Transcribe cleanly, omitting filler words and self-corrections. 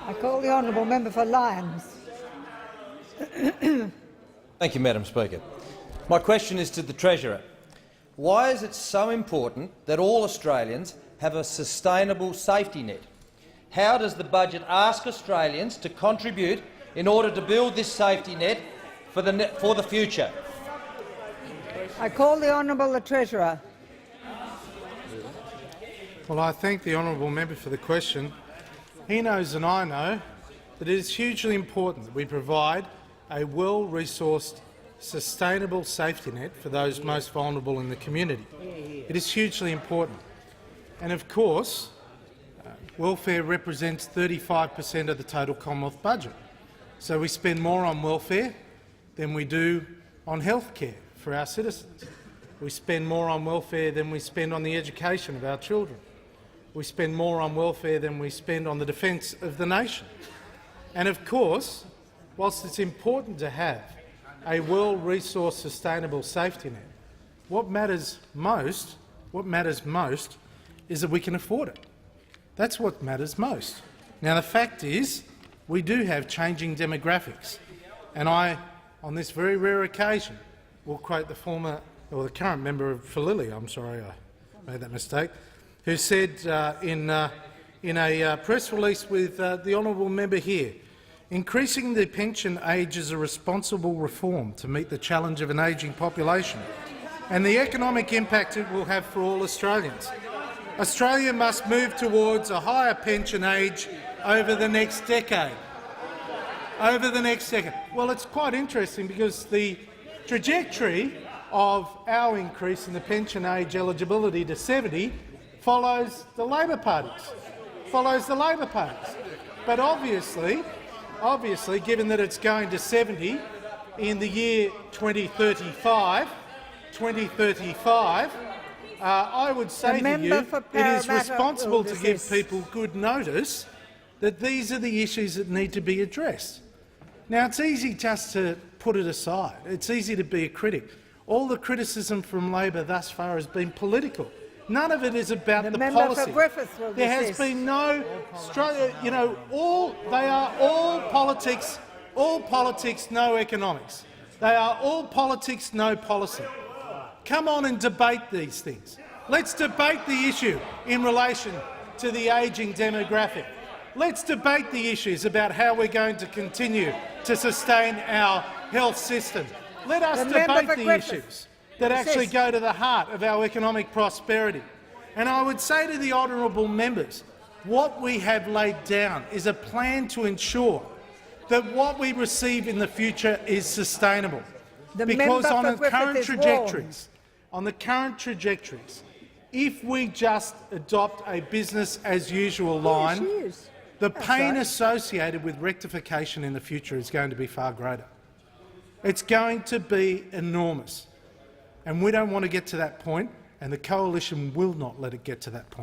I call the honourable member for Lyons. Thank you, Madam Speaker. My question is to the Treasurer. Why is it so important that all Australians have a sustainable safety net? How does the budget ask Australians to contribute in order to build this safety net for the future? I call the honourable Treasurer. Well, I thank the honourable member for the question. He knows and I know that it is hugely important that we provide a well-resourced, sustainable safety net for those most vulnerable in the community. It is hugely important. And of course, welfare represents 35% of the total Commonwealth budget. So we spend more on welfare than we do on health care for our citizens. We spend more on welfare than we spend on the education of our children. We spend more on welfare than we spend on the defence of the nation. And of course, whilst it's important to have a well-resourced, sustainable safety net, what matters most is that we can afford it. That's what matters most. Now, the fact is, we do have changing demographics, and I, on this very rare occasion, will quote the current member for Lily. I'm sorry, I made that mistake. Who said in a press release with the honourable member here, increasing the pension age is a responsible reform to meet the challenge of an ageing population and the economic impact it will have for all Australians. Australia must move towards a higher pension age over the next decade. Well, it's quite interesting because the trajectory of our increase in the pension age eligibility to 70 follows the Labor parties. But obviously, given that it's going to 70 in the year 2035, I would say to you it is responsible to give people good notice that these are the issues that need to be addressed. Now, it's easy just to put it aside. It's easy to be a critic. All the criticism from Labor thus far has been political. None of it is about the policy. There has been no, they are all politics. All politics, no economics. They are all politics, no policy. Come on and debate these things. Let's debate the issue in relation to the ageing demographic. Let's debate the issues about how we're going to continue to sustain our health system. Let us debate the issues that actually go to the heart of our economic prosperity. And I would say to the honourable members, what we have laid down is a plan to ensure that what we receive in the future is sustainable. Because on the current trajectories, if we just adopt a business-as-usual line, the pain associated with rectification in the future is going to be far greater. It's going to be enormous. And we don't want to get to that point, and the coalition will not let it get to that point.